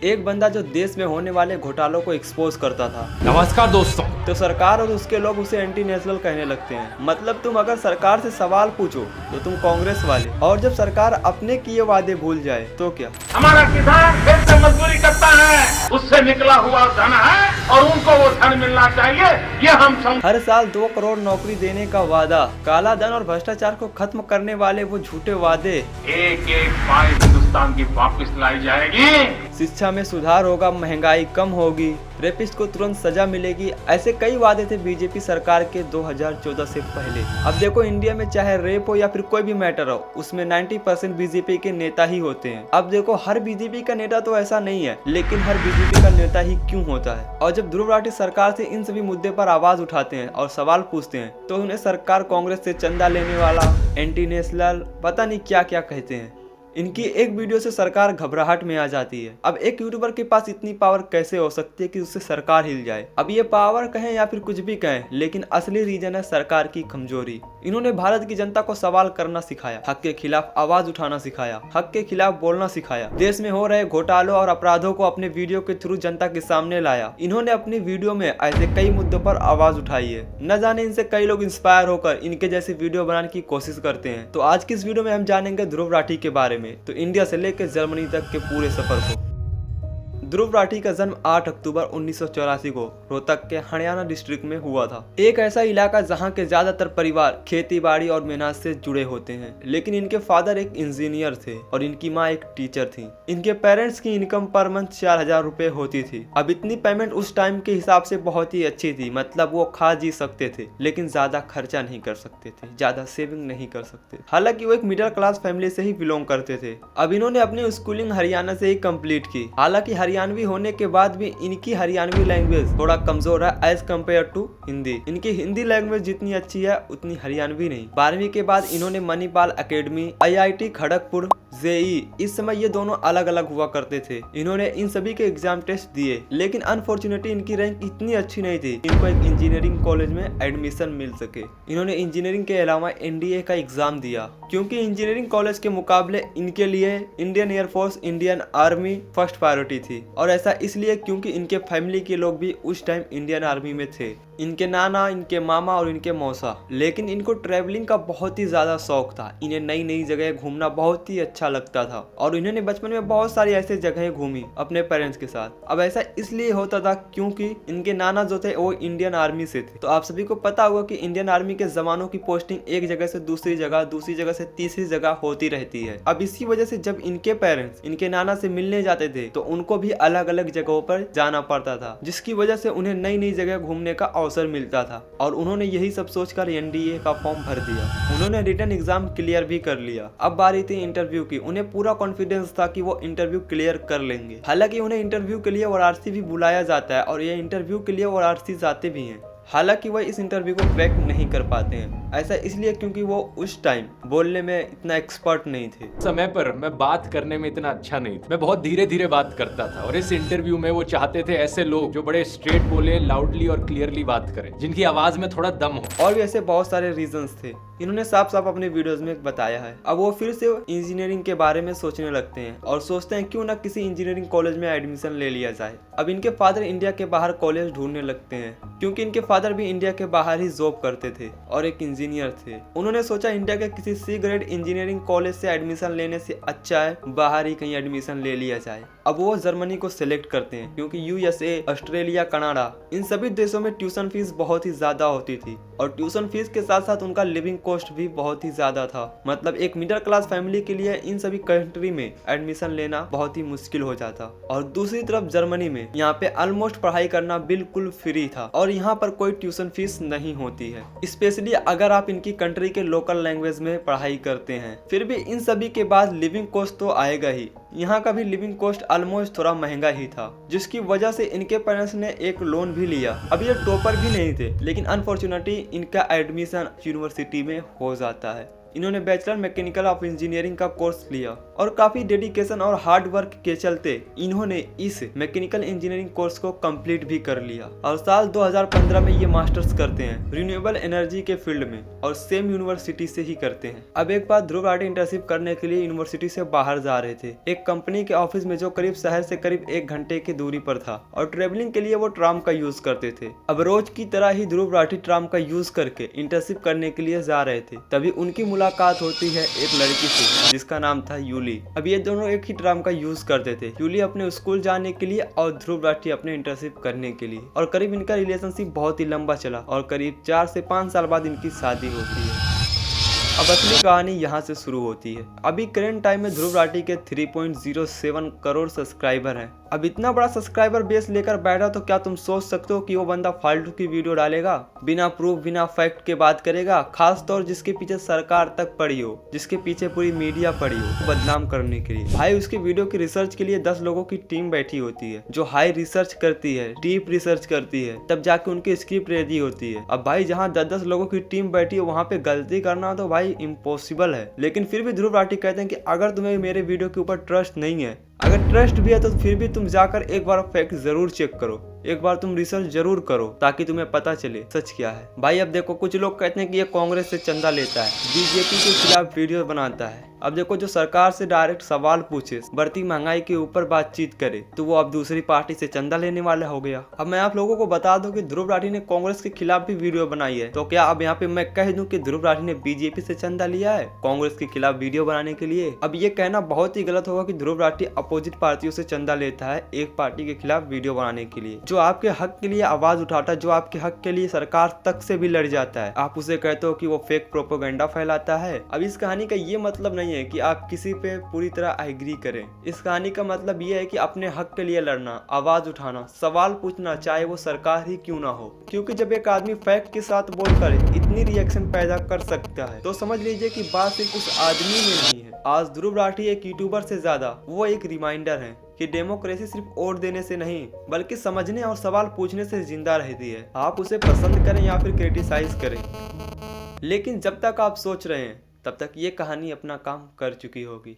एक बंदा जो देश में होने वाले घोटालों को एक्सपोज करता था। नमस्कार दोस्तों। तो सरकार और उसके लोग उसे एंटी नेशनल कहने लगते हैं। मतलब तुम अगर सरकार से सवाल पूछो तो तुम कांग्रेस वाले, और जब सरकार अपने किए वादे भूल जाए तो क्या। हमारा किसान खेत से मजदूरी करता है, उससे निकला हुआ धन है और उनको वो धन मिलना चाहिए, ये हम हर साल 2 करोड़ नौकरी देने का वादा, काला धन और भ्रष्टाचार को खत्म करने वाले वो झूठे वादे। एक एक पाई हिंदुस्तान की वापस लाई जाएगी। शिक्षा में सुधार होगा, महंगाई कम होगी, रेपिस्ट को तुरंत सजा मिलेगी। ऐसे कई वादे थे बीजेपी सरकार के 2014 से पहले। अब देखो, इंडिया में चाहे रेप हो या फिर कोई भी मैटर हो, उसमें 90% बीजेपी के नेता ही होते हैं। अब देखो, हर बीजेपी का नेता तो ऐसा नहीं है, लेकिन हर बीजेपी का नेता ही क्यों होता है। और जब ध्रुव राठी सरकार से इन सभी मुद्दे पर आवाज उठाते हैं और सवाल पूछते हैं, तो उन्हें सरकार कांग्रेस से चंदा लेने वाला, एंटी नेशनल, पता नहीं क्या क्या कहते हैं। इनकी एक वीडियो से सरकार घबराहट में आ जाती है। अब एक यूट्यूबर के पास इतनी पावर कैसे हो सकती है कि उससे सरकार हिल जाए। अब ये पावर कहें या फिर कुछ भी कहें, लेकिन असली रीजन है सरकार की कमजोरी। इन्होंने भारत की जनता को सवाल करना सिखाया, हक के खिलाफ आवाज उठाना सिखाया, हक के खिलाफ बोलना सिखाया, देश में हो रहे घोटालों और अपराधों को अपने वीडियो के थ्रू जनता के सामने लाया। इन्होंने अपनी वीडियो में ऐसे कई मुद्दों पर आवाज उठाई है। न जाने इनसे कई लोग इंस्पायर होकर इनके जैसी वीडियो बनाने की कोशिश करते हैं। तो आज की इस वीडियो में हम जानेंगे ध्रुव राठी के बारे में, तो इंडिया से लेकर जर्मनी तक के पूरे सफर को। ध्रुव राठी का जन्म 8 अक्टूबर 1984 को रोहतक के हरियाणा डिस्ट्रिक्ट में हुआ था। एक ऐसा इलाका जहां के ज्यादातर परिवार खेती बाड़ी और मेहनत से जुड़े होते हैं, लेकिन इनके फादर एक इंजीनियर थे और इनकी माँ एक टीचर थी। इनके पेरेंट्स की इनकम पर मंथ 4000 रुपए होती थी। अब इतनी पेमेंट उस टाइम के हिसाब से बहुत ही अच्छी थी, मतलब वो खा जी सकते थे, लेकिन ज्यादा खर्चा नहीं कर सकते थे, ज्यादा सेविंग नहीं कर सकते। हालांकि वो एक मिडिल क्लास फैमिली से ही बिलोंग करते थे। अब इन्होंने अपनी स्कूलिंग हरियाणा से ही कंप्लीट की। हालांकि हरियाणवी होने के बाद भी इनकी हरियाणवी लैंग्वेज थोड़ा कमजोर है एज कम्पेयर टू हिंदी। इनकी हिंदी लैंग्वेज जितनी अच्छी है उतनी हरियाणवी नहीं। 12वीं के बाद इन्होंने Manipal academy, IIT Kharagpur, JEE, इस समय ये दोनों अलग अलग हुआ करते थे। इन्होंने इन सभी के एग्जाम टेस्ट दिए, लेकिन अनफॉर्चुनेटली इनकी रैंक इतनी अच्छी नहीं थी इनको एक इंजीनियरिंग कॉलेज में एडमिशन मिल सके। इन्होंने इंजीनियरिंग के अलावा NDA का एग्जाम दिया, क्योंकि इंजीनियरिंग कॉलेज के मुकाबले इनके लिए Indian air force, Indian army first priority थी। और ऐसा इसलिए क्योंकि इनके फैमिली के लोग भी उस टाइम इंडियन आर्मी में थे, इनके नाना, इनके मामा और इनके मौसा। लेकिन इनको ट्रैवलिंग का बहुत ही ज्यादा शौक था। इन्हें नई नई जगह घूमना बहुत ही अच्छा लगता था और इन्होंने बचपन में बहुत सारी ऐसी जगहें घूमी अपने पेरेंट्स के साथ। अब ऐसा इसलिए होता था क्योंकि इनके नाना जो थे वो इंडियन आर्मी से थे। तो आप सभी को पता होगा कि इंडियन आर्मी के जवानों की पोस्टिंग एक जगह से दूसरी जगह, दूसरी जगह से तीसरी जगह होती रहती है। अब इसी वजह से जब इनके पेरेंट्स इनके नाना से मिलने जाते थे तो उनको भी अलग अलग जगहों पर जाना पड़ता था, जिसकी वजह से उन्हें नई नई जगह घूमने का अवसर मिलता था। और उन्होंने यही सब सोचकर NDA का फॉर्म भर दिया। उन्होंने रिटन एग्जाम क्लियर भी कर लिया। अब बारी थी इंटरव्यू की। उन्हें पूरा कॉन्फिडेंस था कि वो इंटरव्यू क्लियर कर लेंगे। हालांकि उन्हें इंटरव्यू के लिए वाराणसी भी बुलाया जाता है और ये इंटरव्यू के लिए वाराणसी जाते भी हैं। हालांकि वह इस इंटरव्यू को क्रैक नहीं कर पाते हैं। ऐसा इसलिए क्योंकि वो उस टाइम बोलने में इतना एक्सपर्ट नहीं थे। समय पर मैं बात करने में इतना अच्छा नहीं था, मैं बहुत धीरे धीरे बात करता था। और इस इंटरव्यू में वो चाहते थे ऐसे लोग जो बड़े स्ट्रेट बोले, लाउडली और क्लियरली बात करें, जिनकी आवाज में थोड़ा दम हो। और भी ऐसे बहुत सारे रीजंस थे, इन्होंने साफ साफ अपने वीडियोस में बताया है। अब वो फिर से इंजीनियरिंग के बारे में सोचने लगते हैं और सोचते हैं क्यों ना किसी इंजीनियरिंग कॉलेज में एडमिशन ले लिया जाए। अब इनके फादर इंडिया के बाहर कॉलेज ढूंढने लगते हैं, क्योंकि इनके फादर भी इंडिया के बाहर ही जॉब करते थे और एक इंजीनियर थे। उन्होंने सोचा इंडिया के किसी C ग्रेड इंजीनियरिंग कॉलेज से एडमिशन लेने से अच्छा है बाहर ही कहीं एडमिशन ले लिया जाए। अब वो जर्मनी को सिलेक्ट करते हैं, क्योंकि USA, ऑस्ट्रेलिया, कनाडा, इन सभी देशों में ट्यूशन फीस बहुत ही ज्यादा होती थी और ट्यूशन फीस के साथ साथ उनका लिविंग कॉस्ट भी बहुत ही ज्यादा था। मतलब एक मिडिल क्लास फैमिली के लिए इन सभी कंट्री में एडमिशन लेना बहुत ही मुश्किल हो जाता। और दूसरी तरफ जर्मनी में यहाँ पे ऑलमोस्ट पढ़ाई करना बिल्कुल फ्री था और यहाँ पर कोई ट्यूशन फीस नहीं होती है, स्पेशली अगर आप इनकी कंट्री के लोकल लैंग्वेज में पढ़ाई करते हैं। फिर भी इन सभी के बाद लिविंग कॉस्ट तो आएगा ही। यहाँ का भी लिविंग कॉस्ट ऑलमोस्ट थोड़ा महंगा ही था, जिसकी वजह से इनके पेरेंट्स ने एक लोन भी लिया। अब ये टॉपर भी नहीं थे, लेकिन अनफॉर्चुनेटली इनका एडमिशन यूनिवर्सिटी में हो जाता है। इन्होंने बैचलर मैकेनिकल ऑफ इंजीनियरिंग का कोर्स लिया और काफी डेडिकेशन और हार्ड वर्क के चलते इन्होंने इस मैकेनिकल इंजीनियरिंग कोर्स को कंप्लीट भी कर लिया और साल 2015 में ये मास्टर्स करते हैं रिन्यूएबल एनर्जी के फील्ड में और सेम यूनिवर्सिटी से ही करते हैं। अब एक बार ध्रुव राठी इंटर्नशिप करने के लिए यूनिवर्सिटी से बाहर जा रहे थे एक कंपनी के ऑफिस में जो करीब शहर से करीब 1 घंटे की दूरी पर था और ट्रेवलिंग के लिए वो ट्राम का यूज करते थे। अब रोज की तरह ही ध्रुव राठी ट्राम का यूज करके इंटर्नशिप करने के लिए जा रहे थे, तभी उनकी मुलाकात होती है एक लड़की से जिसका नाम था यूली। अब ये दोनों एक ही ट्राम का यूज करते थे, यूली अपने स्कूल जाने के लिए और ध्रुव राठी अपने इंटर्नशिप करने के लिए। और करीब इनका रिलेशनशिप बहुत ही लंबा चला और करीब 4 से 5 साल बाद इनकी शादी होती है। अब असली कहानी यहाँ से शुरू होती है। अभी करेंट टाइम में ध्रुव राठी के 3.07 करोड़ सब्सक्राइबर हैं। अब इतना बड़ा सब्सक्राइबर बेस लेकर बैठा तो क्या तुम सोच सकते हो कि वो बंदा फालतू की वीडियो डालेगा, बिना प्रूफ बिना फैक्ट के बात करेगा, खास तौर जिसके पीछे सरकार तक पड़ी हो, जिसके पीछे पूरी मीडिया पड़ी हो बदनाम करने के लिए। भाई उसकी वीडियो की रिसर्च के लिए 10 लोगों की टीम बैठी होती है जो हाई रिसर्च करती है, डीप रिसर्च करती है, तब जाके उनकी स्क्रिप्ट रेडी होती है। अब भाई जहाँ 10-10 लोगों की टीम बैठी है वहाँ पे गलती करना तो भाई इम्पॉसिबल है। लेकिन फिर भी ध्रुव राठी कहते हैं कि अगर तुम्हें मेरे वीडियो के ऊपर ट्रस्ट नहीं है, अगर ट्रस्ट भी है तो फिर भी तुम जाकर एक बार फैक्ट जरूर चेक करो, एक बार तुम रिसर्च जरूर करो ताकि तुम्हें पता चले सच क्या है। भाई अब देखो कुछ लोग कहते हैं कि ये कांग्रेस से चंदा लेता है, बीजेपी के खिलाफ वीडियो बनाता है। अब देखो जो सरकार से डायरेक्ट सवाल पूछे, बढ़ती महंगाई के ऊपर बातचीत करे, तो वो अब दूसरी पार्टी से चंदा लेने वाला हो गया। अब मैं आप लोगों को बता दूं कि ध्रुव राठी ने कांग्रेस के खिलाफ भी वीडियो बनाई है, तो क्या अब यहाँ पे मैं कह दूं कि ध्रुव राठी ने बीजेपी से चंदा लिया है कांग्रेस के खिलाफ वीडियो बनाने के लिए? अब ये कहना बहुत ही गलत होगा कि ध्रुव राठी अपोजिट पार्टियों से चंदा लेता है एक पार्टी के खिलाफ वीडियो बनाने के लिए। जो आपके हक के लिए आवाज उठाता है, जो आपके हक के लिए सरकार तक से भी लड़ जाता है, आप उसे कहते हो कि वो फेक प्रोपेगेंडा फैलाता है। अब इस कहानी का ये मतलब नहीं है कि आप किसी पे पूरी तरह एग्री करें। इस कहानी का मतलब ये है कि अपने हक के लिए लड़ना, आवाज उठाना, सवाल पूछना, चाहे वो सरकार ही क्यों ना हो। क्योंकि जब एक आदमी फैक्ट के साथ बोलकर इतनी रिएक्शन पैदा कर सकता है तो समझ लीजिए कि बात सिर्फ उस आदमी में नहीं है। आज ध्रुव राठी एक यूट्यूबर से ज्यादा वो एक रिमाइंडर है कि डेमोक्रेसी सिर्फ वोट देने से नहीं बल्कि समझने और सवाल पूछने से जिंदा रहती है। आप उसे पसंद करें या फिर क्रिटिसाइज करें, लेकिन जब तक आप सोच रहे हैं तब तक ये कहानी अपना काम कर चुकी होगी।